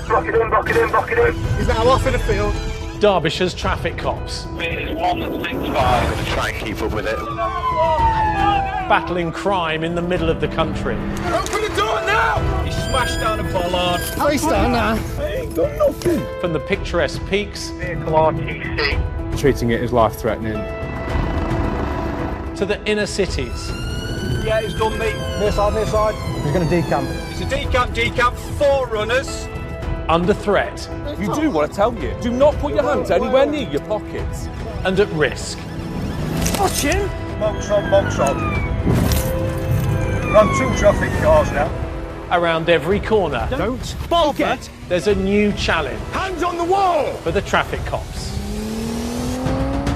Block it in, block it in, block it in. He's now off in the field. Derbyshire's traffic cops. It's 165. Try and keep up with it. Battling crime in the middle of the country. Open the door now! He smashed down a bollard. Face down now. I ain't got nothing. From the picturesque peaks Vehicle RTC. Treating it as life-threatening. to the inner cities. Yeah, it's done me. Near side, near side. He's going to decamp. It's a decamp, 4 runners. Under threat You do what I tell you. Do not put your hands anywhere near your pockets. and at risk. Watch him. Monks on. Run 2 traffic cars now. Arond every corner, Don't forget there's a new challenge Hands on the wall! for the traffic cops.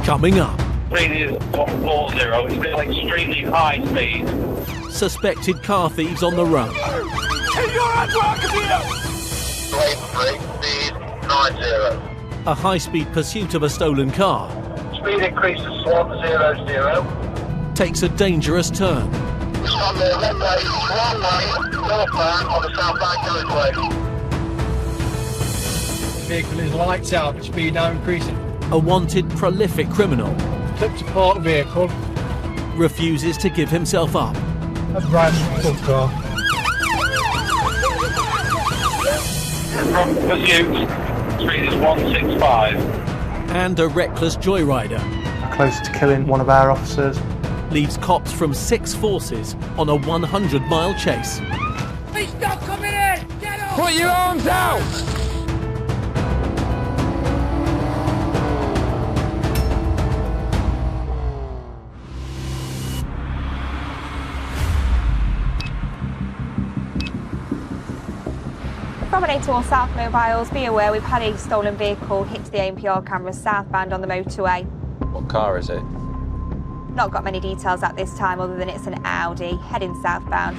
Coming up, Radius 140. It's been extremely high speed. suspected car thieves on the run. Keep your hands where I can see you! Lane 3, speed 90. A high-speed pursuit of a stolen car Speed increase to slot 00. takes a dangerous turn. It's on the left lane, wrong way, northbound on the southbound carriageway. Vehicle is lights out, speed now increasing. A wanted, prolific criminal Clip to port vehicle. refuses to give himself up. A brand new car. From pursuit, speed is 165. And a reckless joyrider Close to killing one of our officers. leads cops from 6 forces on a 100-mile chase. Put your arms out! From an 8-1 South Mobiles, be aware we've had a stolen vehicle hit the ANPR cameras southbound on the motorway. What car is it? Not got many details at this time other than it's an Audi heading southbound.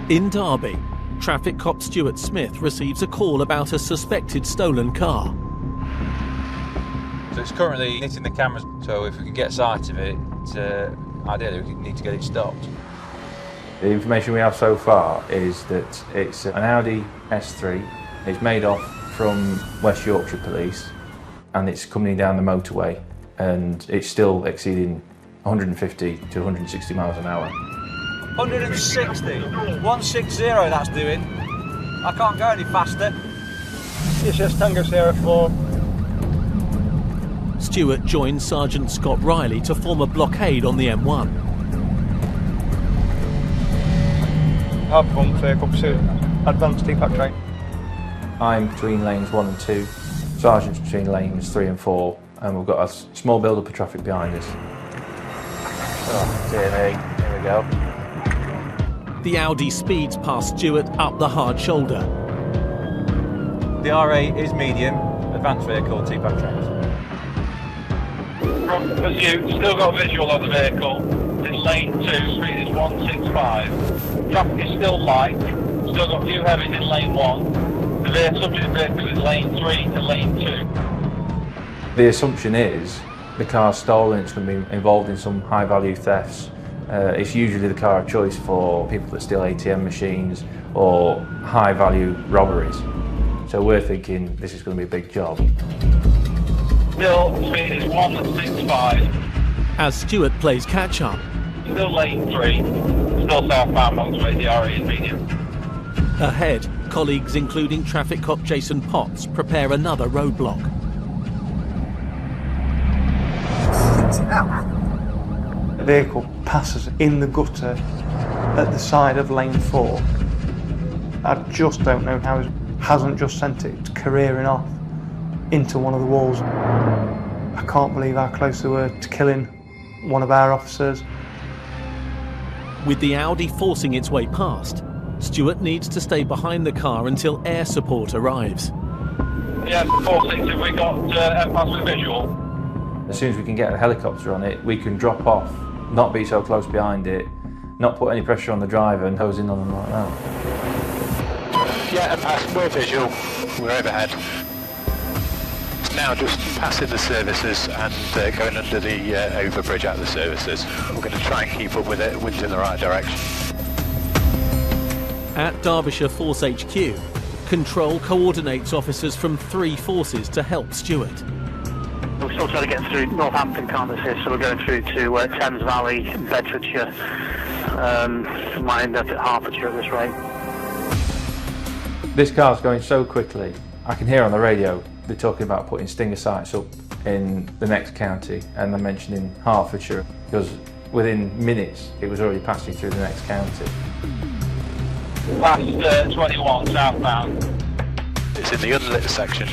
In Derby, traffic cop Stuart Smith receives a call about a suspected stolen car. So it's currently hitting the cameras, so if we can get sight of it, ideally we need to get it stopped. The information we have so far is that it's an Audi S3. It's made off from West Yorkshire Police and it's coming down the motorway and it's still exceeding 150 to 160 miles an hour. 160. 160 that's doing. I can't go any faster. It's just Tango Sierra 4. Stuart joins Sergeant Scott Riley to form a blockade on the M1. Hard pump vehicle pursuit. Advanced DPAC train. I'm between lanes 1 and 2, Sergeant's between lanes 3 and 4, and we've got a small build-up of traffic behind us. Oh, dear me, here we go. The Audi speeds past Stuart up the hard shoulder. The RA is medium, advanced vehicle, TPAC trains. From pursuit, still got visual of the vehicle. In lane 2, speed is 165. Traffic is still light. Still got few heavies in lane 1. The subject vehicle is lane 3 to lane 2. The assumption is the car's stolen, it's going to be involved in some high-value thefts. It's usually the car of choice for people that steal ATM machines or high-value robberies. So we're thinking this is going to be a big job. Still, speed is 165. As Stuart plays catch-up, Still lane 3. Still southbound motorway, the RA is medium. ahead, colleagues including traffic cop Jason Potts prepare another roadblock. The vehicle passes in the gutter at the side of lane 4. I just don't know how it hasn't just sent it careering off into one of the walls. I can't believe how close they were to killing one of our officers. With the Audi forcing its way past, Stuart needs to stay behind the car until air support arrives. Yeah, 460, we got pass with visual. As soon as we can get a helicopter on it, we can drop off, not be so close behind it, not put any pressure on the driver and hose in on them like that. Yeah, we're visual. We're overhead. Now just passing the services and going under the overbridge out of the services. We're going to try and keep up with it, wind's in the right direction. At Derbyshire Force HQ, Control coordinates officers from 3 forces to help Stuart. We're still trying to get through Northampton, can't assist, so we're going through to Thames Valley, Bedfordshire. Might end up at Hertfordshire at this rate. This car's going so quickly. I can hear on the radio they're talking about putting stinger sights up in the next county, and they're mentioning Hertfordshire because within minutes it was already passing through the next county. Past 21 southbound. It's in the unlit section.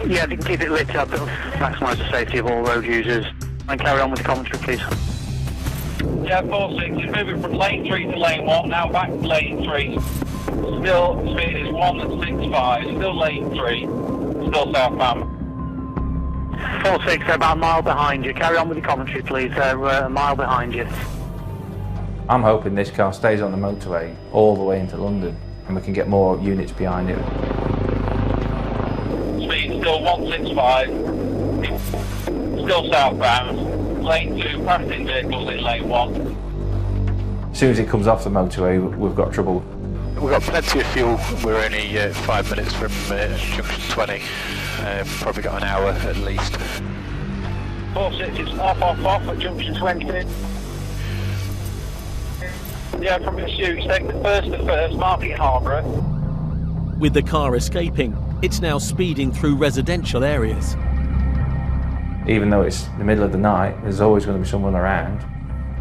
Yeah, if you can keep it lit up, it'll maximise the safety of all road users. And carry on with the commentary, please. Yeah, 46 is moving from lane 3 to lane 1, now back to lane 3. Still, speed is 165, still lane 3, still southbound. 46, they're about a mile behind you. Carry on with the commentary, please. They're a mile behind you. I'm hoping this car stays on the motorway all the way into London and we can get more units behind it. Speed still 165, still southbound, lane 2, passing vehicles in lane 1. As soon as it comes off the motorway, we've got trouble. We've got plenty of fuel. We're only 5 minutes from junction 20. Probably got an hour at least. 46 is off at junction 20. Yeah, from pursuit, take the first, marking Harborough. With the car escaping, it's now speeding through residential areas. Even though it's the middle of the night, there's always going to be someone around.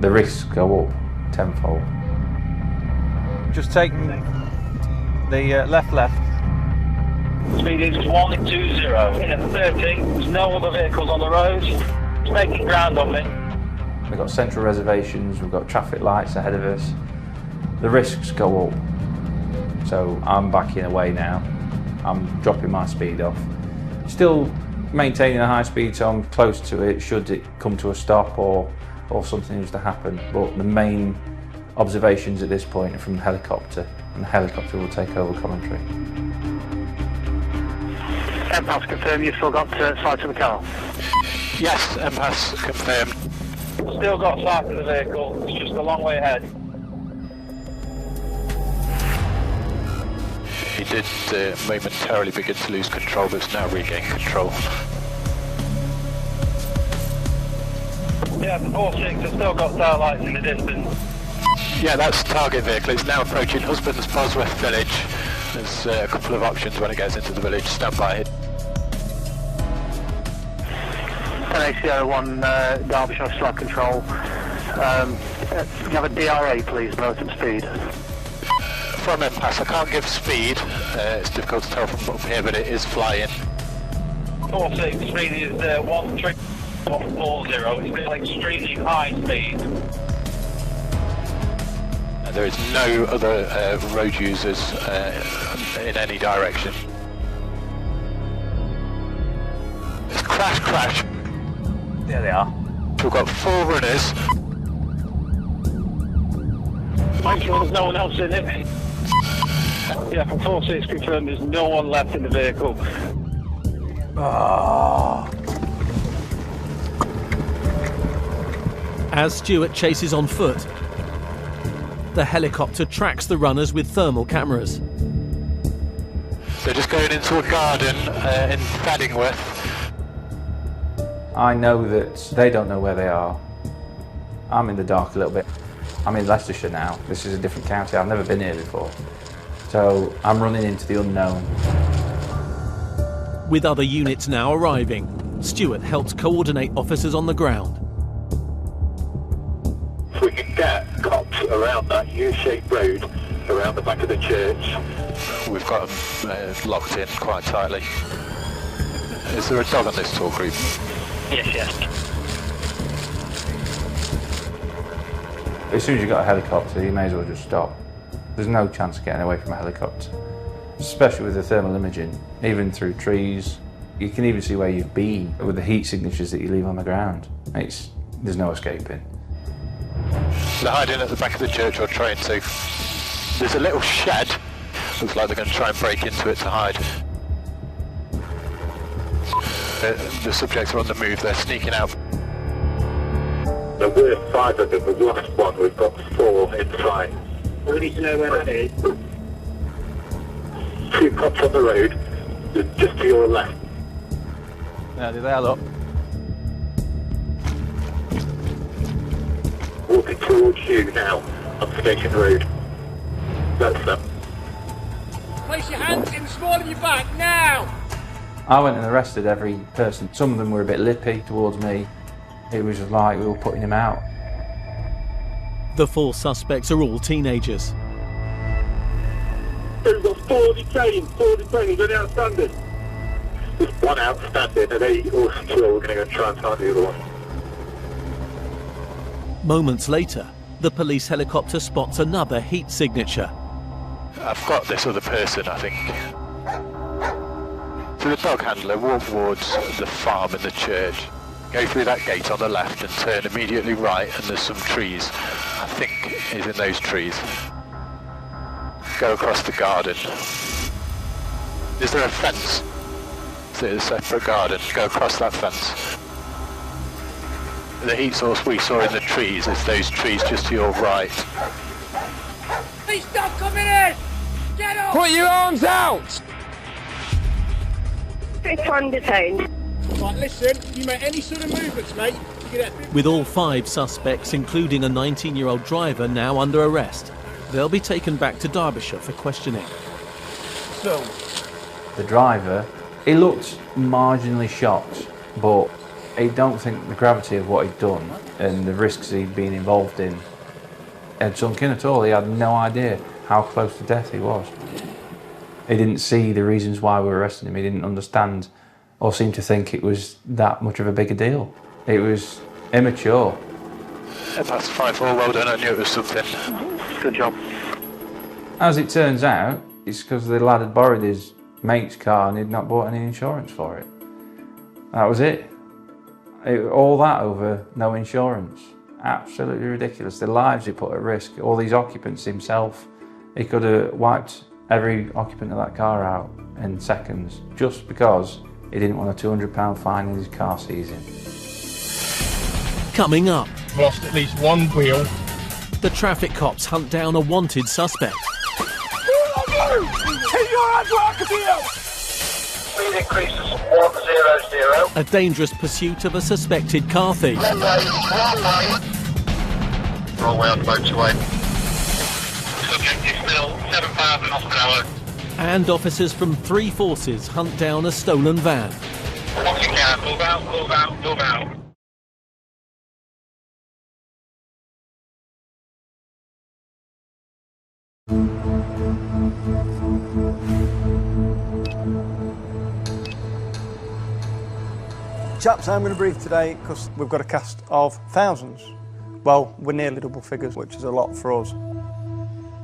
The risks go up tenfold. Just taking the left. Speed is 120. In at 30, there's no other vehicles on the road. It's making ground on me. We've got central reservations, we've got traffic lights ahead of us. The risks go up. So I'm backing away now. I'm dropping my speed off. Still maintaining a high speed, so I'm close to it should it come to a stop or something was to happen. But the main observations at this point are from the helicopter, and the helicopter will take over commentary. MPAS, confirm you've still got sight of the car? Yes, MPAS confirmed. Still got sight of the vehicle, it's just a long way ahead. He did momentarily begin to lose control, but it's now regained control. Yeah, the 46 has still got tail lights in the distance. Yeah, that's the target vehicle. It's now approaching Husbands Bosworth village. There's a couple of options when it gets into the village. Stand by it. ACO1 Derbyshire still have control. Can you have a DRA, please, relative speed? From MPAS, I can't give speed. It's difficult to tell from up here, but it is flying. 46, speed is 13140. It's still extremely high speed. There is no other road users in any direction. It's crash. There they are. We've got 4 runners. Make sure there's no one else in it. Yeah, from 46 confirmed there's no one left in the vehicle. As Stuart chases on foot, the helicopter tracks the runners with thermal cameras. They're just going into a garden in Faddingworth. I know that they don't know where they are. I'm in the dark a little bit. I'm in Leicestershire now. This is a different county. I've never been here before. So I'm running into the unknown. With other units now arriving, Stuart helps coordinate officers on the ground. If we can get cops around that U-shaped road, around the back of the church. We've got them locked in quite tightly. Is there a dog on this tour group? Yes. As soon as you've got a helicopter, you may as well just stop. There's no chance of getting away from a helicopter, especially with the thermal imaging, even through trees. You can even see where you've been with the heat signatures that you leave on the ground. There's no escaping. They're hiding at the back of the church or trying to. There's a little shed. Looks like they're going to try and break into it to hide. The subjects are on the move, they're sneaking out. There were 5 of them, we've lost 1, we've got 4 inside. We need to know where that is. 2 cops on the road, just to your left. Yeah, they are, look. Walking towards you now, on Station Road. That's them. Place your hands in the small of your back now! I went and arrested every person. Some of them were a bit lippy towards me. It was just like we were putting him out. The 4 suspects are all teenagers. We've got 4 detained, only outstanding. There's 1 outstanding and 8 all secure. We're going to go try and find the other one. Moments later, the police helicopter spots another heat signature. I've got this other person, I think. So the dog handler walked towards the farm and the church, go through that gate on the left and turn immediately right, and there's some trees. I think he's in those trees. Go across the garden. Is there a fence? There's a separate garden. Go across that fence. The heat source we saw in the trees is those trees just to your right. Please stop coming in! Get up! Put your arms out! It's one detained. Right, listen, if you make any sort of movements, mate, you get With all 5 suspects, including a 19-year-old driver, now under arrest, they'll be taken back to Derbyshire for questioning. So, The driver, he looked marginally shocked, but I don't think the gravity of what he'd done and the risks he'd been involved in had sunk in at all. He had no idea how close to death he was. He didn't see the reasons why we were arresting him. He didn't understand or seem to think it was that much of a bigger deal. It was immature. That's 5-4, well done, I knew it was something. Good job. As it turns out, it's because the lad had borrowed his mate's car and he'd not bought any insurance for it. That was it. All that over no insurance. Absolutely ridiculous. The lives he put at risk, all these occupants himself. He could have wiped every occupant of that car out in seconds just because he didn't want a £200 fine in his car seizing. Coming up, lost at least 1 wheel. the traffic cops hunt down a wanted suspect. Take your hands out of here! Speed increases 100. A dangerous pursuit of a suspected car thief. Wrong way on the motorway. Subject is still 7,000 miles per hour. And officers from 3 forces hunt down a stolen van. What you can, move out, move out, move out. Chaps, I'm going to brief today because we've got a cast of thousands. Well, we're nearly double figures, which is a lot for us.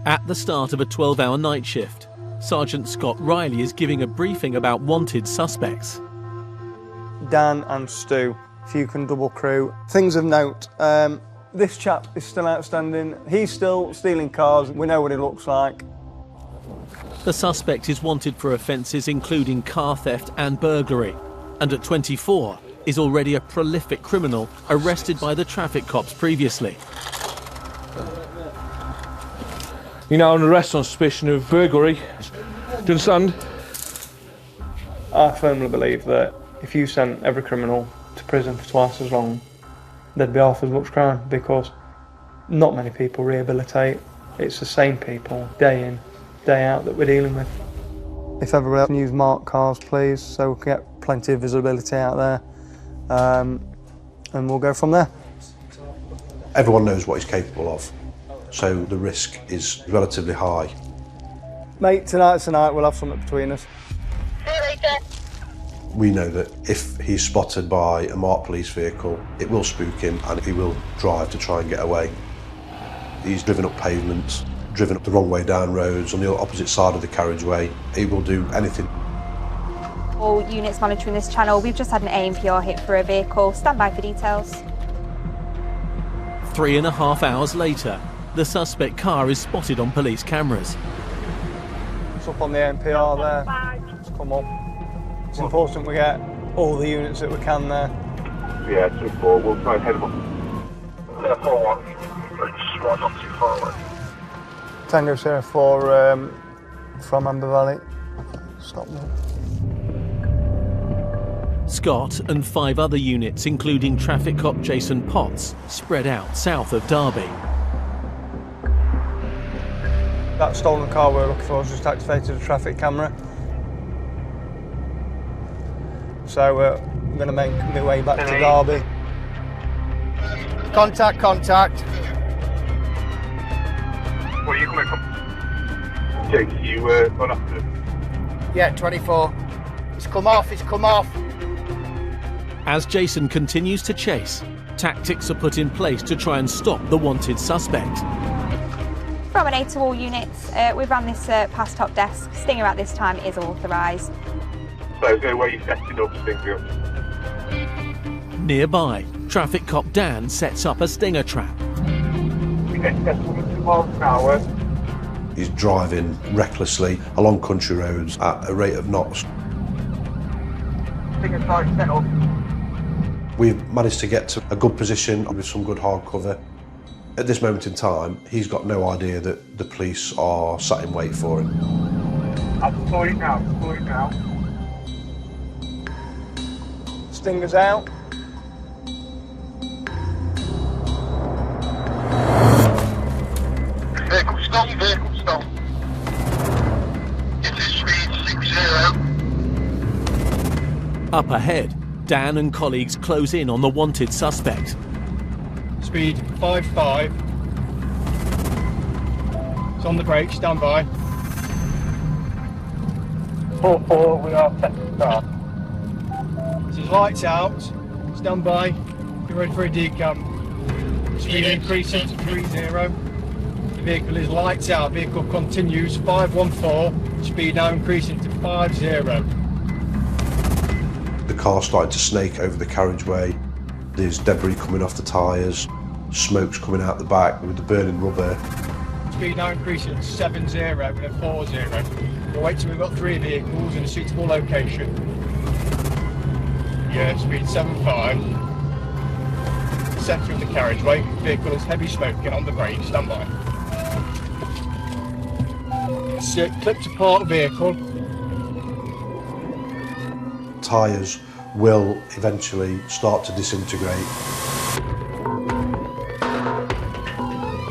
At the start of a 12-hour night shift, Sergeant Scott Riley is giving a briefing about wanted suspects. Dan and Stu, if you can double crew. Things of note, this chap is still outstanding. He's still stealing cars. We know what he looks like. The suspect is wanted for offences including car theft and burglary, and at 24 is already a prolific criminal arrested by the traffic cops previously. You're now under arrest on suspicion of burglary. Do you understand? I firmly believe that if you sent every criminal to prison for twice as long, there'd be half as much crime, because not many people rehabilitate. It's the same people, day in, day out, that we're dealing with. If everybody can use marked cars, please, so we can get plenty of visibility out there, and we'll go from there. Everyone knows what he's capable of, so the risk is relatively high. Mate, tonight's the night, we'll have something between us. See you later. We know that if he's spotted by a marked police vehicle, it will spook him and he will drive to try and get away. He's driven up pavements, driven up the wrong way down roads, on the opposite side of the carriageway. He will do anything. All units monitoring this channel, we've just had an ANPR hit for a vehicle. Stand by for details. 3.5 hours later, the suspect car is spotted on police cameras. It's up on the ANPR there. It's come up. It's important we get all the units that we can there. Yeah, 2-4, we'll try and head them up. 4-1, just right not too far away. Tango Sierra 4 from Amber Valley. Stop now. Scott and 5 other units, including traffic cop Jason Potts, spread out south of Derby. That stolen car we're looking for has just activated a traffic camera. So I'm going to make my way back to Derby. Contact. Where are you coming from? Jake, you gone after him? Yeah, 24. It's come off. As Jason continues to chase, tactics are put in place to try and stop the wanted suspect. From an 8 to all units, we've run this past top desk. Stinger at this time is authorised. So is there a way you set it up, Stinger? Nearby, traffic cop Dan sets up a stinger trap. He's driving recklessly along country roads at a rate of knots. Stinger side set up. We've managed to get to a good position with some good hard cover. At this moment in time, he's got no idea that the police are sat in wait for him. I'll deploy it now. Stinger's out. Vehicle stop. It is speed 60. Up ahead, Dan and colleagues close in on the wanted suspect. Speed 55. It's on the brake, stand by. 44, we are set to start. This is lights out, stand by. Get ready for a decamp. Speed increasing to 30. The vehicle is lights out, vehicle continues 514. Speed now increasing to 50. The car started to snake over the carriageway. There's debris coming off the tyres, smoke's coming out the back with the burning rubber. Speed now increasing to 70 and then 40. We'll wait till we've got 3 vehicles in a suitable location. Yeah, speed 75. Centre of the carriageway, vehicle is heavy smoking on the brake, stand by. Clip to park vehicle. Tyres will eventually start to disintegrate.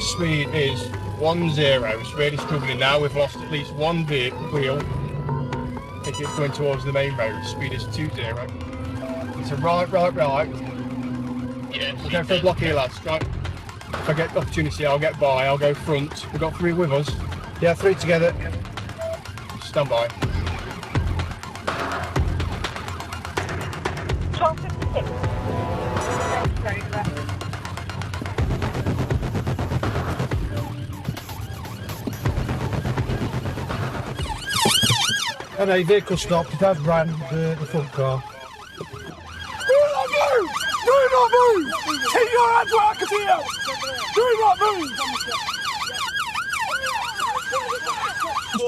Speed is 10. It's really struggling now. We've lost at least 1 wheel. If it's going towards the main road, speed is 20. It's a right. Yeah, we'll go for a block here, lads. Right. If I get the opportunity, I'll get by. I'll go front. We've got 3 with us. Yeah, 3 together. Stand by. And a vehicle stopped. It has ran the front car. Do not move! Keep your hands where I can see you! Do not move!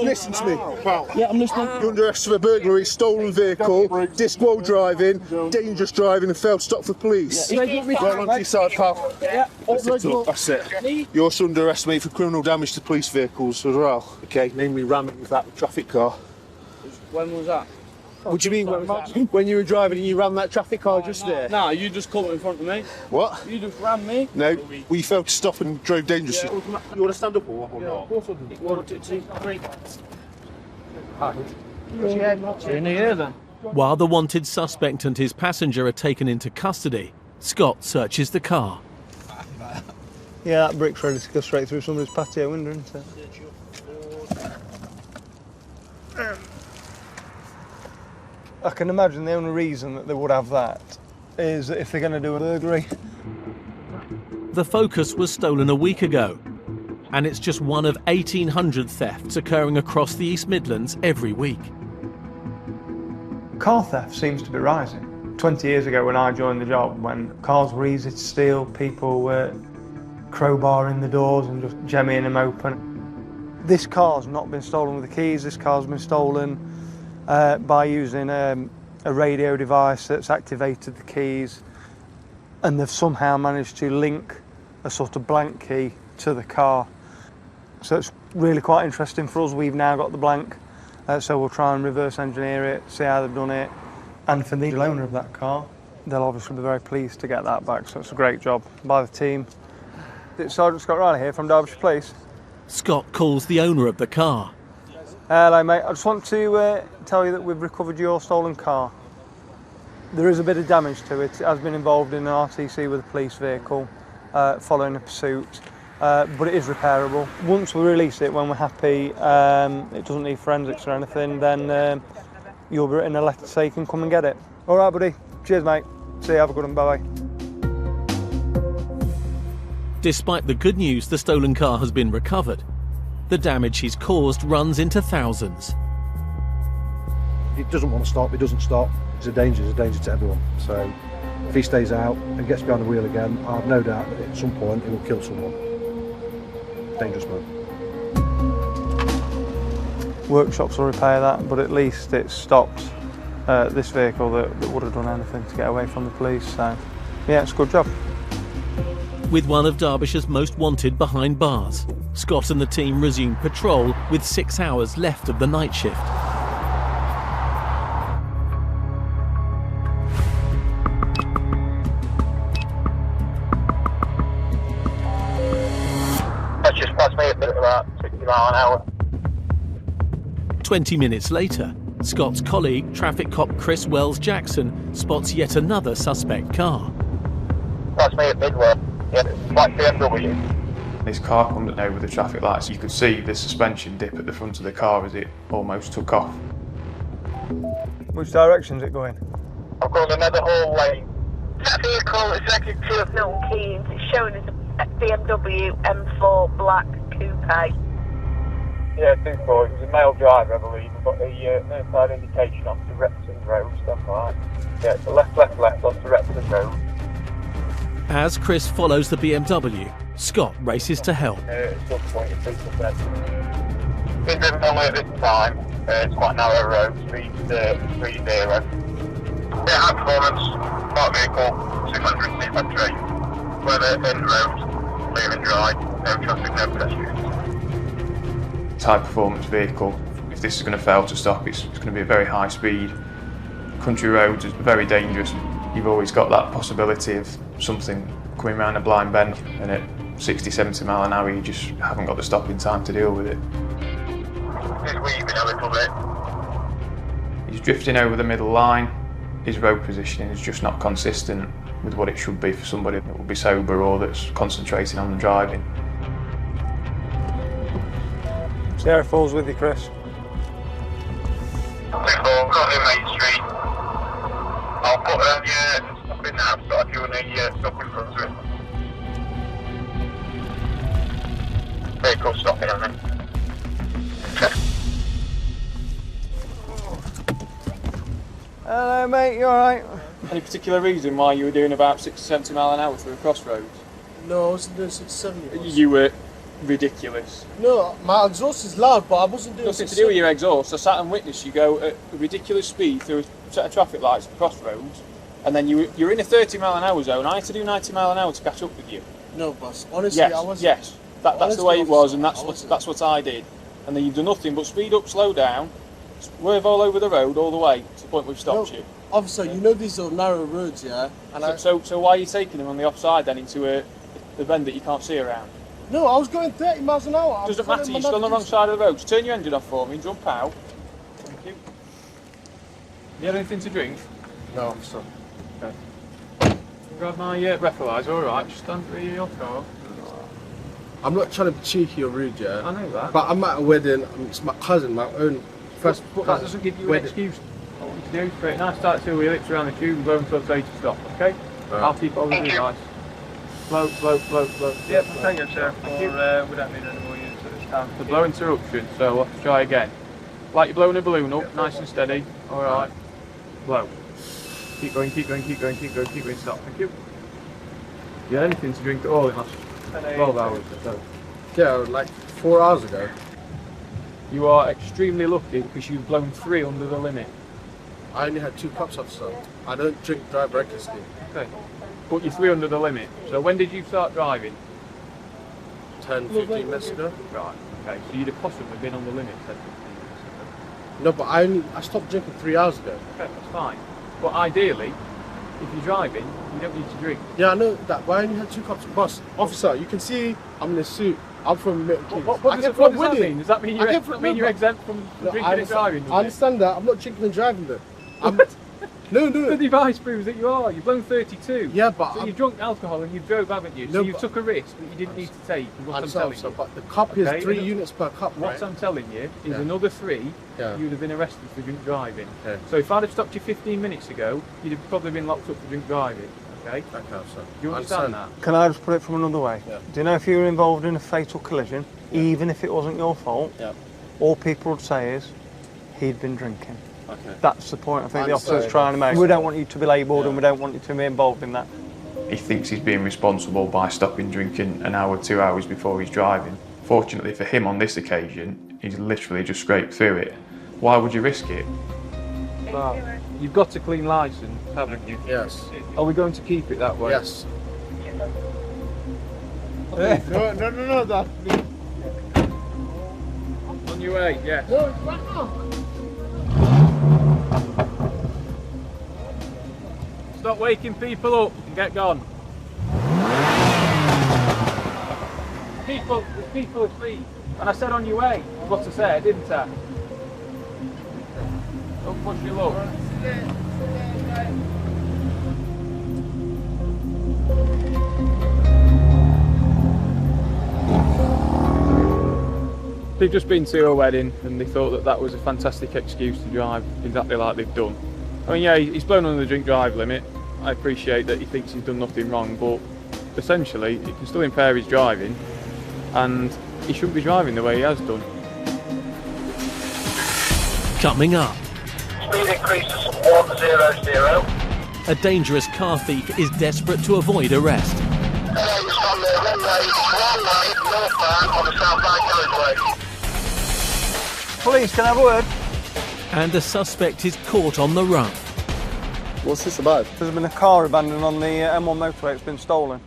Listen to me, pal. Yeah, I'm listening. You're under arrest for a burglary, stolen vehicle, disqual driving, dangerous driving, and failed stop for police. Yeah. Right onto your side, pal. Yeah. That's it. You're also under arrest, mate, for criminal damage to police vehicles as well. Okay, namely ramming with that traffic car. When was that? What do you mean, when you were driving and you ran that traffic car just there? No, you just come in front of me. What? You just ran me. No, we failed to stop and drove dangerously. Yeah. You want to stand up or what? Of course I do. 1, 2, 3. In here then. While the wanted suspect and his passenger are taken into custody, Scott searches the car. Yeah, that brick's ready to go straight through somebody's patio window, isn't it? I can imagine the only reason that they would have that is that if they're going to do a burglary. The Focus was stolen a week ago, and it's just one of 1,800 thefts occurring across the East Midlands every week. Car theft seems to be rising. 20 years ago when I joined the job, when cars were easy to steal, people were crowbarring the doors and just jemmying them open. This car's not been stolen with the keys, this car's been stolen by using a radio device that's activated the keys, and they've somehow managed to link a sort of blank key to the car. So it's really quite interesting for us. We've now got the blank So we'll try and reverse engineer it, see how they've done it. And for the owner of that car, they'll obviously be very pleased to get that back, so it's a great job by the team. It's Sergeant Scott Riley here from Derbyshire Police. Scott calls the owner of the car. Hello mate, I just want to tell you that we've recovered your stolen car. There is a bit of damage to it. It has been involved in an RTC with a police vehicle following a pursuit, but it is repairable. Once we release it, when we're happy, it doesn't need forensics or anything, then you'll be written a letter to say you can come and get it. All right, buddy. Cheers, mate. See you. Have a good one. Bye-bye. Despite the good news, the stolen car has been recovered. The damage he's caused runs into thousands. He doesn't want to stop, he doesn't stop. He's a danger to everyone. So if he stays out and gets behind the wheel again, I have no doubt that at some point he will kill someone. Dangerous man. Workshops will repair that, but at least it stopped this vehicle that would have done anything to get away from the police. So yeah, it's a good job. With one of Derbyshire's most wanted behind bars, Scott and the team resumed patrol with 6 hours left of the night shift. That's just past me a bit about 60 miles an hour. 20 minutes later, Scott's colleague, traffic cop Chris Wells-Jackson, spots yet another suspect car. Past me at Midway. Yeah, black BMW. This car comes over the traffic lights. You could see the suspension dip at the front of the car as it almost took off. Which direction's it going? I've got another whole lane. That vehicle is registered to Milton Keynes. It's shown as a BMW M4 black coupe. Yeah, 2-4. It was a male driver, I believe. We've got the no side indication onto Repton Road, stuff like that. Yeah, it's a left onto Repton Road. As Chris follows the BMW, Scott races to help. It's still pointing 3%. Been driven only at this time. It's quite a narrow road, speed 30. Yeah, high performance, park vehicle, 200 battery. Weather in road, clear and dry, no traffic, no pedestrians. High performance vehicle. If this is going to fail to stop, it's going to be a very high speed. Country roads are very dangerous. You've always got that possibility of something coming around a blind bend, and at 60-70 mile an hour you just haven't got the stopping time to deal with it. He's weaving a little bit. He's drifting over the middle line. His road positioning is just not consistent with what it should be for somebody that will be sober or that's concentrating on the driving. Sarah falls with you, Chris. 2-4, got in Main Street. I'll put stop in now, so if you want to stop in front of it. Vehicle stopping on me. Hello mate, you alright? Any particular reason why you were doing about 60-70 mile an hour through a crossroads? No, I wasn't doing 670. You were ridiculous. No, my exhaust is loud, but I wasn't doing Nothing to do with your exhaust. I sat and witnessed you go at a ridiculous speed through a set of traffic lights at crossroads, and then you're in a 30 mile an hour zone. I had to do 90 mile an hour to catch up with you. No, boss. Honestly, yes, I wasn't. Yes, that's the way it was, and that's what I did. And then you've done nothing but speed up, slow down, swerve all over the road all the way to the point we've stopped you. Officer, you know these are narrow roads, yeah? And So why are you taking them on the offside then into a bend that you can't see around? No, I was going 30 miles an hour. Doesn't matter, you're still on the wrong side of the road. Just turn your engine off for me and jump out. Thank you. You had anything to drink? No, officer. Okay. Grab my breathalyzer, alright, just stand for your car. I'm not trying to be cheeky or rude, yeah? I know that. But I'm at a wedding, it's my cousin, my own first But that doesn't give you an excuse. What you to do, straight nice start till we lips around the tube and blow until I say to stop, okay? Right. I'll keep all the nice. Blow. Yep, thank you, sir. We don't need any more units at this time. The blow interruption, so we'll have to try again. Like you're blowing a balloon up, nice and steady. Alright. Blow. Keep going, stop. Thank you. You had anything to drink at all in the last 12 hours or so? Yeah, like 4 hours ago. You are extremely lucky because you've blown 3 under the limit. I only had 2 cups, officer. I don't drive recklessly. Okay. But you're 3 under the limit. So when did you start driving? 10, 15 minutes ago. Right, okay. So you'd have possibly been on the limit 10, 15 minutes ago. No, but I stopped drinking 3 hours ago. Okay, that's fine. But ideally, if you're driving, you don't need to drink. Yeah, I know that. Why only had 2 cops? Boss, officer, you can see I'm in a suit. I'm from Milton Keynes. What does that mean? Does that mean you're exempt from drinking and driving? I understand that. I'm not drinking and driving though. No. The device proves that you are. You've blown 32. Yeah, but so you've drunk alcohol and you've drove, haven't you? So you took a risk that you didn't need to take. What I'm telling you. But the cop is 3 units per cop, right? What I'm telling you is another 3. Yeah. You'd have been arrested for drink driving. Okay. So if I'd have stopped you 15 minutes ago, you'd have probably been locked up for drink driving. Okay. Okay, sir. Do you understand that? Can I just put it from another way? Yeah. Do you know if you were involved in a fatal collision, even if it wasn't your fault, all people would say is he'd been drinking. Okay. That's the point I think the officer's trying to make. We don't want you to be labelled and we don't want you to be involved in that. He thinks he's being responsible by stopping drinking an hour, 2 hours before he's driving. Fortunately for him on this occasion, he's literally just scraped through it. Why would you risk it? Well, you've got a clean licence, haven't you? Yes. Are we going to keep it that way? Yes. No, that. On your way, yes. Stop waking people up and get gone. There's people asleep. And I said on your way, is what I said, didn't I? Don't push your luck. They've just been to a wedding and they thought that that was a fantastic excuse to drive exactly like they've done. I mean, yeah, he's blown under the drink drive limit. I appreciate that he thinks he's done nothing wrong, but essentially it can still impair his driving and he shouldn't be driving the way he has done. Coming up, Speed increases 100. a dangerous car thief is desperate to avoid arrest. It's from the runway northbound on the southbound carriageway. Police, can I have a word? And a suspect is caught on the run. What's this about? There's been a car abandoned on the M1 motorway. It's been stolen.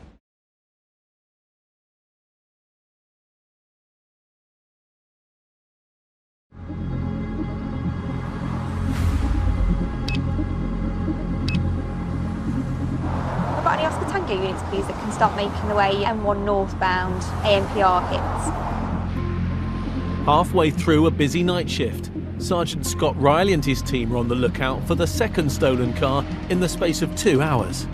I've got any Oscar Tango units, please, that can start making the way M1 northbound ANPR hits. Halfway through a busy night shift, Sergeant Scott Riley and his team are on the lookout for the second stolen car in the space of 2 hours.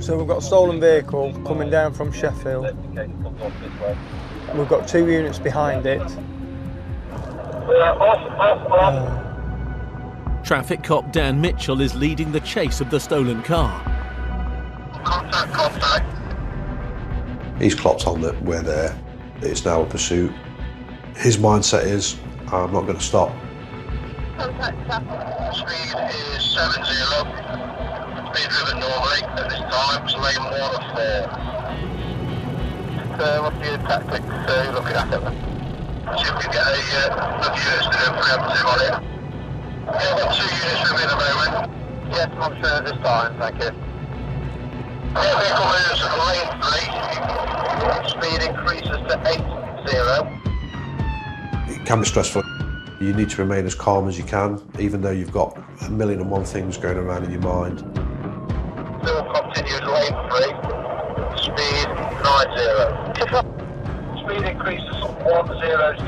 So we've got a stolen vehicle coming down from Sheffield. We've got 2 units behind it. Traffic cop Dan Mitchell is leading the chase of the stolen car. He's clocked on that we're there. It's now a pursuit. His mindset is, I'm not going to stop. Speed is 70. Speed driven normally at this time. It's lane 1 of 4. What's your tactics you're looking at it? See if we can get a units to do preemptive on it. Yeah, I've got 2 units with me at the moment. Yes, I'm sure at this time, thank you. Vehicle moves at lane 3. Speed increases to 80. It can be stressful. You need to remain as calm as you can, even though you've got 1,000,001 things going around in your mind. Still continues lane 3. Speed 90. Speed increases 100.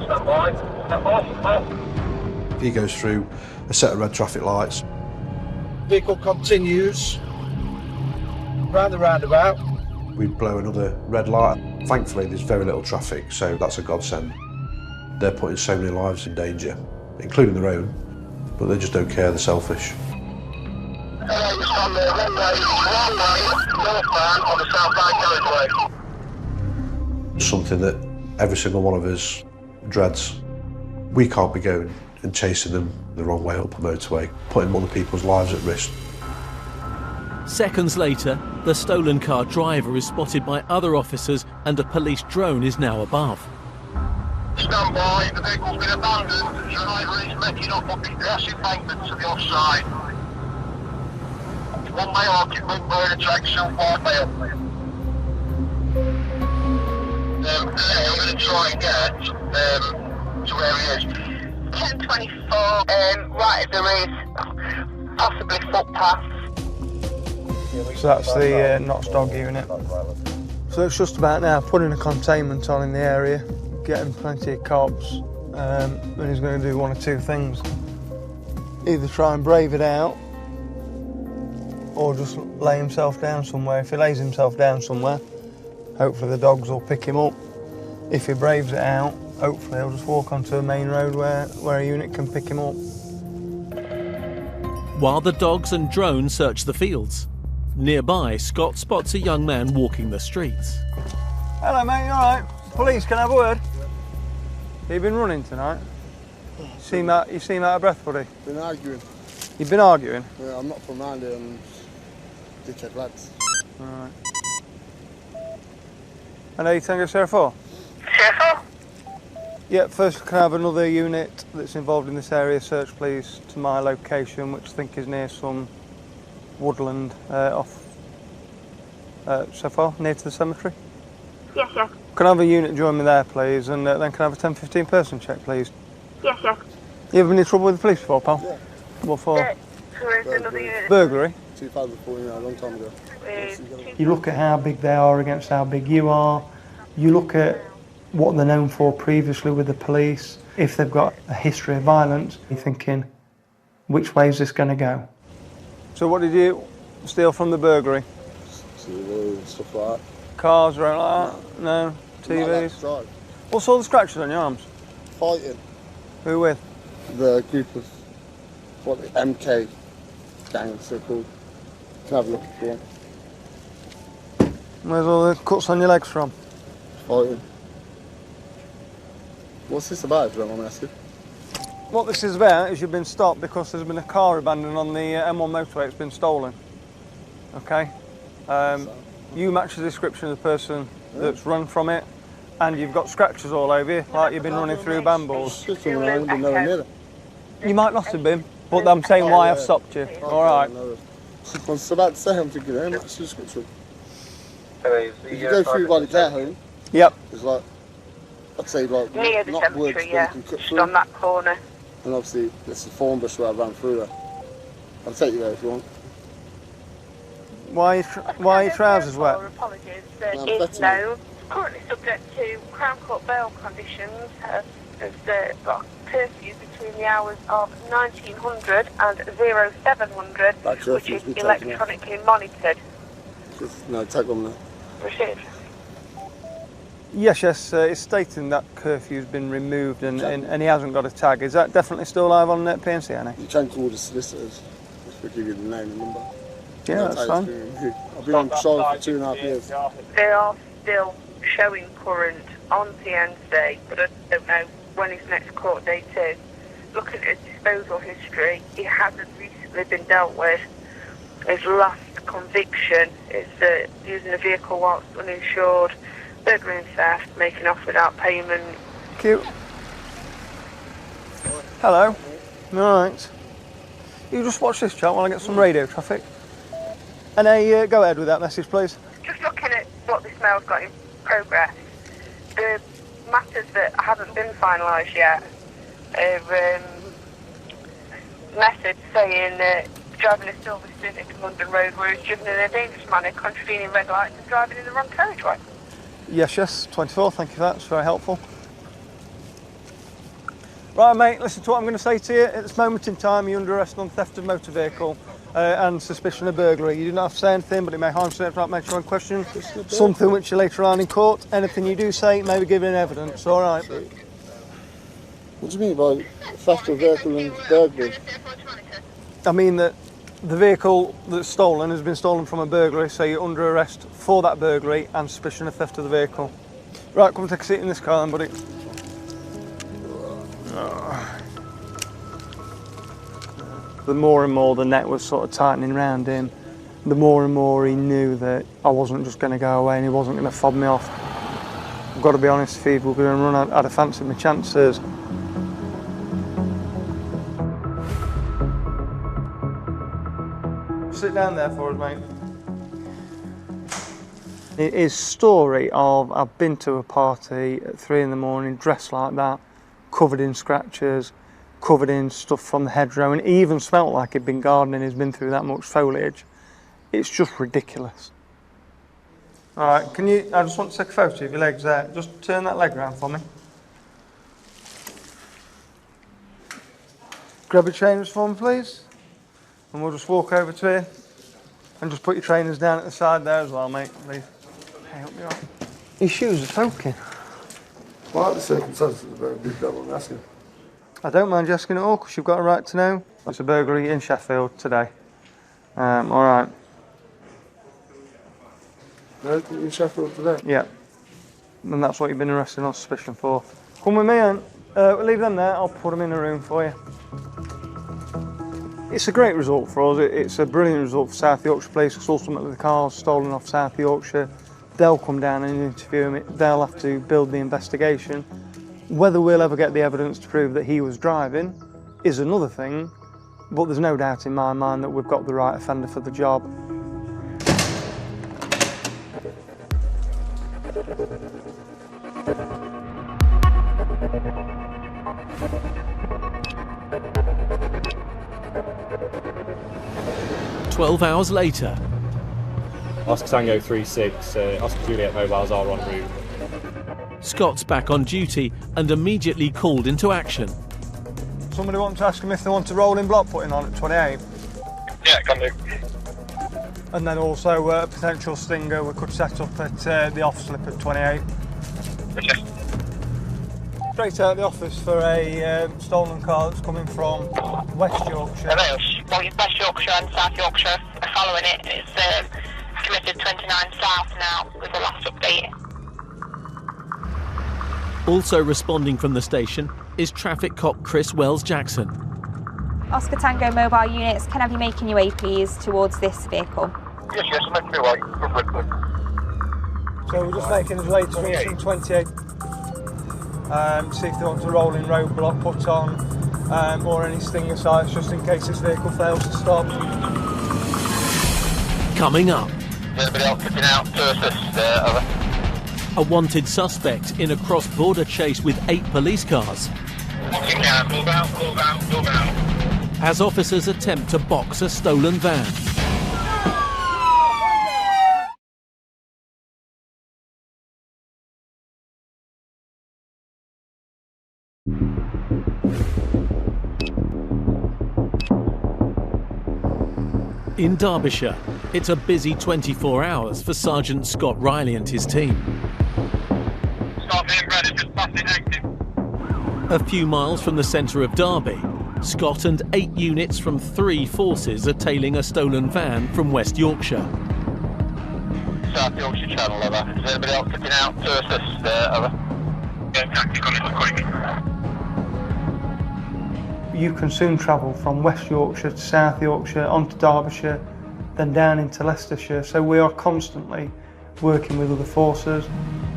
Stand by. Off. He goes through a set of red traffic lights. Vehicle continues round the roundabout. We blow another red light. Thankfully, there's very little traffic, so that's a godsend. They're putting so many lives in danger, including their own, but they just don't care, they're selfish. It's on the runway northbound on the southbound carriageway. Something that every single one of us dreads. We can't be going and chasing them the wrong way up a motorway, putting other people's lives at risk. Seconds later, the stolen car driver is spotted by other officers and a police drone is now above. Stand by, the vehicle's been abandoned. The driver is making up on the grass embankment to the offside. 1 male occupant, road attraction, 5 male. I'm going to try and get to where he is. 1024, right, there is possibly footpaths. So that's the Knots dog unit. So it's just about now putting a containment on in the area, getting plenty of cops, and he's going to do one of two things. Either try and brave it out, or just lay himself down somewhere. If he lays himself down somewhere, hopefully the dogs will pick him up. If he braves it out, hopefully he'll just walk onto a main road where a unit can pick him up. While the dogs and drone search the fields, nearby, Scott spots a young man walking the streets. Hello mate, you alright? Police, can I have a word? You've been running tonight? You seem out of breath, buddy. Been arguing. You've been arguing? Yeah, I'm not from around here, I'm dickhead lads. Alright. And are you Tango Sierra 4? Sierra 4? Yeah, first can I have another unit that's involved in this area search please to my location, which I think is near some woodland off so far, near to the cemetery? Yes, yes. Can I have a unit join me there please, and then can I have a 10-15 person check please? Yes, yes. You ever been in trouble with the police before, pal? Yeah. What for? There is another unit. Burglary? 2014, a long time ago. You look at how big they are against how big you are. You look at what they're known for previously with the police. If they've got a history of violence, you're thinking, which way is this going to go? So what did you steal from the burglary? Stuff like that. Cars or anything like that? No? TVs? What's all the scratches on your arms? Fighting. Who with? The group of, what, the MK gangs they're called. You can have a look if you want. Where's all the cuts on your legs from? Fighting. What's this about, if you don't mind me asking? What this is about is you've been stopped because there's been a car abandoned on the M1 motorway. It's been stolen. Okay? You match the description of the person that's run from it, and you've got scratches all over you, like you've been running through bambles. You might not have been, but I'm saying why I've stopped you. All right. I was about to say, I'm thinking, hey, match the description. If you go through by the care home, yep. It's like, I'd say like, near the not woods, cemetery, yeah, you can cut just through. on that corner. And obviously, it's a thorn bush where I ran through there. I'll take you there if you want. Why are your trousers wet? Apologies, is known. Currently subject to Crown Court bail conditions, has got curfew between the hours of 1900 and 0700, which is electronically monitored. No, take one there. Proceed. Yes, it's stating that curfew's been removed and he hasn't got a tag. Is that definitely still live on PNC, Annie? You can call the solicitors, if we give you the name and number. Yeah, that's fine. I've been on patrol for 2.5 years. They are still showing current on PNC, but I don't know when his next court date is. Looking at his disposal history, he hasn't recently been dealt with. His last conviction is using a vehicle whilst uninsured, burglary and theft, making off without payment. Cute. Hello. Alright. You just watch this chat while I get some radio traffic. And go ahead with that message, please. Just looking at what this mail's got in progress, the matters that haven't been finalised yet are message saying driving a silver Civic on London Road where he's driven in a dangerous manner, contravening red lights and driving in the wrong carriageway. Yes, 24, thank you for that, it's very helpful. Right mate, listen to what I'm going to say to you. At this moment in time, you're under arrest on theft of motor vehicle and suspicion of burglary. You do not have to say anything, but it may harm certain right, make sure in question. Something which you later on in court. Anything you do say may be given in evidence, alright? What do you mean by theft of vehicle and burglary? I mean that the vehicle that's stolen has been stolen from a burglary, so you're under arrest for that burglary and suspicion of theft of the vehicle. Right, come and take a seat in this car then, buddy. The more and more the net was sort of tightening around him, the more and more he knew that I wasn't just going to go away and he wasn't going to fob me off. I've got to be honest, if he were going to run, I'd have fancied my chances. Sit down there for us, mate. His story of I've been to a party at 3 in the morning, dressed like that, covered in scratches, covered in stuff from the hedgerow, and even smelt like he'd been gardening, he's been through that much foliage. It's just ridiculous. All right, I just want to take a photo of your legs there. Just turn that leg around for me. Grab your trainers for me, please. And we'll just walk over to here. And just put your trainers down at the side there as well, mate, please. Hey, help me out. Your shoes are soaking. Well, the circumstances are very big, that one, asking. I don't mind you asking at all, because you've got a right to know. It's a burglary in Sheffield today. All right. No, in Sheffield today? Yeah. And that's what you've been arrested on suspicion for. Come with me, and we'll leave them there. I'll put them in a room for you. It's a great result for us. It's a brilliant result for South Yorkshire Police, because ultimately the car's stolen off South Yorkshire. They'll come down and interview him. They'll have to build the investigation. Whether we'll ever get the evidence to prove that he was driving is another thing, but there's no doubt in my mind that we've got the right offender for the job. "12 hours later." Oscar Tango 36, Oscar Juliet mobiles are en route. Scott's back on duty and immediately called into action. Somebody want to ask him if they want a rolling block putting on at 28? Yeah, can do. And then also a potential stinger we could set up at the off slip at 28. Okay. Straight out of the office for a stolen car that's coming from West Yorkshire. West Yorkshire and South Yorkshire are following it. It's committed 29 South now with the last update. Also responding from the station is traffic cop Chris Wells-Jackson. Oscar Tango mobile units, can I be making your way please towards this vehicle? Yes, make me way. So we're just making his way to junction 28. See if they want a rolling roadblock put on or any stinger sites just in case this vehicle fails to stop. Coming up. Anybody else looking out to assist? Over. A wanted suspect in a cross-border chase with 8 police cars. Move out. As officers attempt to box a stolen van. In Derbyshire, it's a busy 24 hours for Sergeant Scott Riley and his team. Start being ready, just passing active. A few miles from the centre of Derby, Scott and 8 units from 3 forces are tailing a stolen van from West Yorkshire. South Yorkshire Channel, over. Is anybody else looking out to assist? Over. Yeah, tactic on it, quick. You can soon travel from West Yorkshire to South Yorkshire, onto Derbyshire, then down into Leicestershire. So we are constantly working with other forces.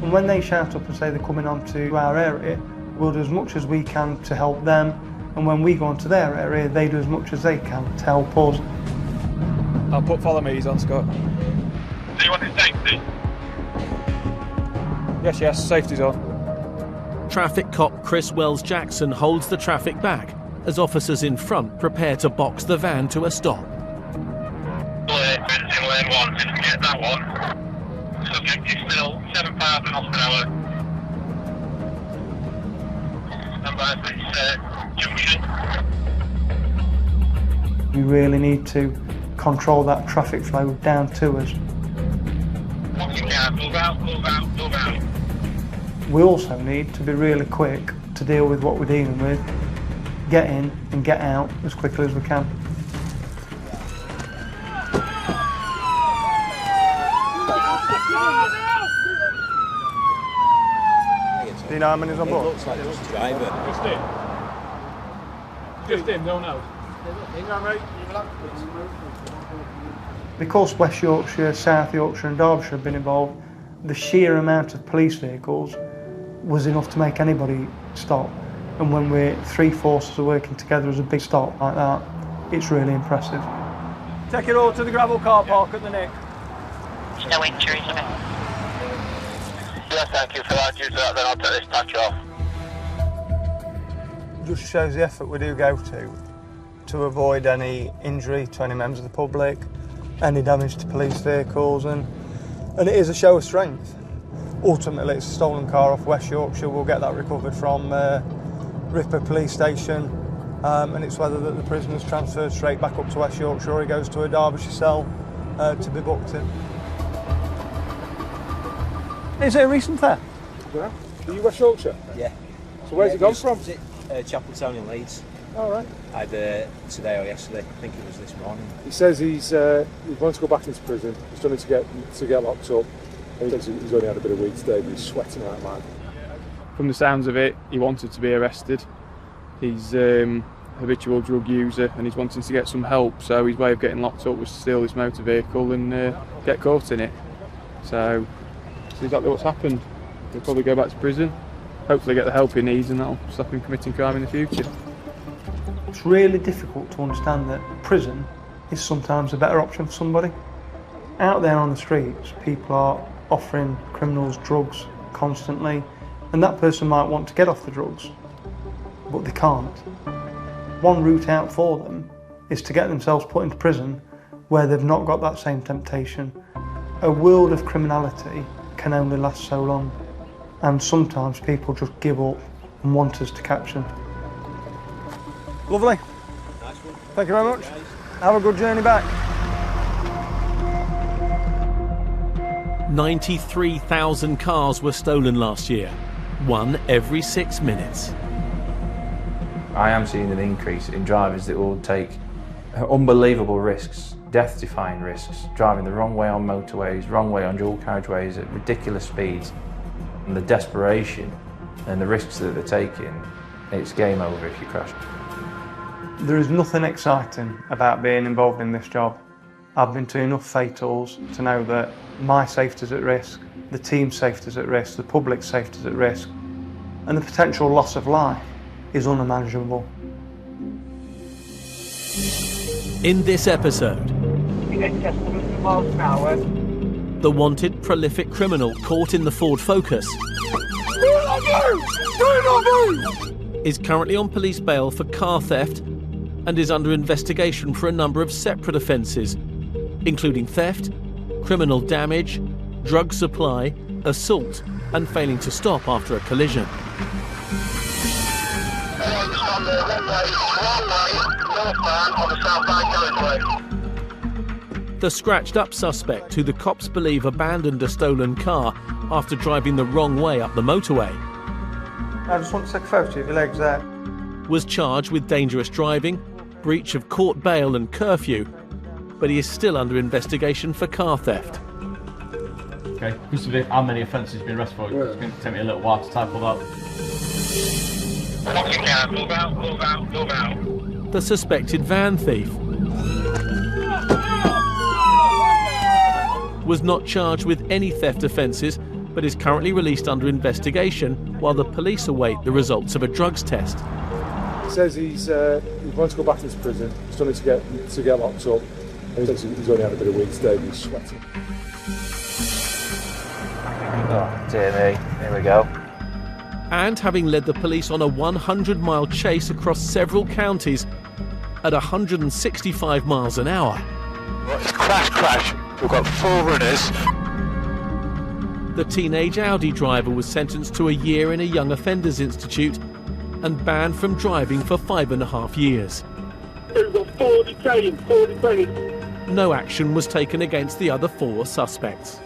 And when they shout up and say they're coming onto our area, we'll do as much as we can to help them. And when we go onto their area, they do as much as they can to help us. I'll put follow me's on, Scott. Do you want his safety? Yes, safety's on. Traffic cop Chris Wells-Jackson holds the traffic back as officers in front prepare to box the van to a stop. Clear, it's in lane 1, didn't get that one. Subject is still 7,000 miles per hour. Stand by for this junction. We really need to control that traffic flow down to us. Once you can, move out. We also need to be really quick to deal with what we're dealing with, get in and get out as quickly as we can. Do you know how many's on board? It looks like just a driver. Just him, no one else. Because West Yorkshire, South Yorkshire and Derbyshire have been involved, the sheer amount of police vehicles was enough to make anybody stop. And when we're 3 forces are working together as a big stop like that, it's really impressive. Take it all to the gravel car park at the Nick. There's no injuries on it. Yeah, thank you for that. Due to that, then I'll take this patch off. just shows the effort we do go to avoid any injury to any members of the public, any damage to police vehicles, and it is a show of strength. Ultimately, it's a stolen car off West Yorkshire. We'll get that recovered from Ripper Police Station, and it's whether that the prisoner's transferred straight back up to West Yorkshire or he goes to a Derbyshire cell to be booked in. Is it a recent theft? Yeah. Are you West Yorkshire? Yeah. So where's it gone from? Chapeltown in Leeds. All right. Either today or yesterday. I think it was this morning. He says he wants to go back into prison. He's done it to get locked up. And he says he's only had a bit of weed today, but he's sweating out, man. From the sounds of it, he wanted to be arrested. He's a habitual drug user and he's wanting to get some help, so his way of getting locked up was to steal this motor vehicle and get caught in it. So that's exactly what's happened. He'll probably go back to prison, hopefully get the help he needs, and that'll stop him committing crime in the future. It's really difficult to understand that prison is sometimes a better option for somebody. Out there on the streets, people are offering criminals drugs constantly, and that person might want to get off the drugs, but they can't. One route out for them is to get themselves put into prison where they've not got that same temptation. A world of criminality can only last so long, and sometimes people just give up and want us to catch them. Lovely. Nice one. Thank you very much. Have a good journey back. 93,000 cars were stolen last year, one every 6 minutes. I am seeing an increase in drivers that will take unbelievable risks, death-defying risks, driving the wrong way on motorways, wrong way on dual carriageways at ridiculous speeds. And the desperation and the risks that they're taking, it's game over if you crash. There is nothing exciting about being involved in this job. I've been to enough fatals to know that my safety is at risk, the team's safety is at risk, the public's safety is at risk, and the potential loss of life is unimaginable. In this episode, the wanted prolific criminal caught in the Ford Focus is currently on police bail for car theft and is under investigation for a number of separate offences, including theft, criminal damage, drug supply, assault, and failing to stop after a collision. The scratched-up suspect, who the cops believe abandoned a stolen car after driving the wrong way up the motorway, I just want to take a photo of your legs there, was charged with dangerous driving, breach of court bail and curfew, but he is still under investigation for car theft. Okay, how many offences have been arrested for? It's going to take me a little while to type all that. Move out. The suspected van thief was not charged with any theft offences, but is currently released under investigation while the police await the results of a drugs test. He says he wants to go back into prison. He's done it to get locked up. And he says he's only had a bit of weed today, but he's sweating. Oh dear me, here we go. And having led the police on a 100-mile chase across several counties at 165 miles an hour. It's crash. We've got 4 runners. The teenage Audi driver was sentenced to a year in a Young Offenders Institute and banned from driving for 5.5 years. We've got 4 detained, 4 detained. No action was taken against the other 4 suspects.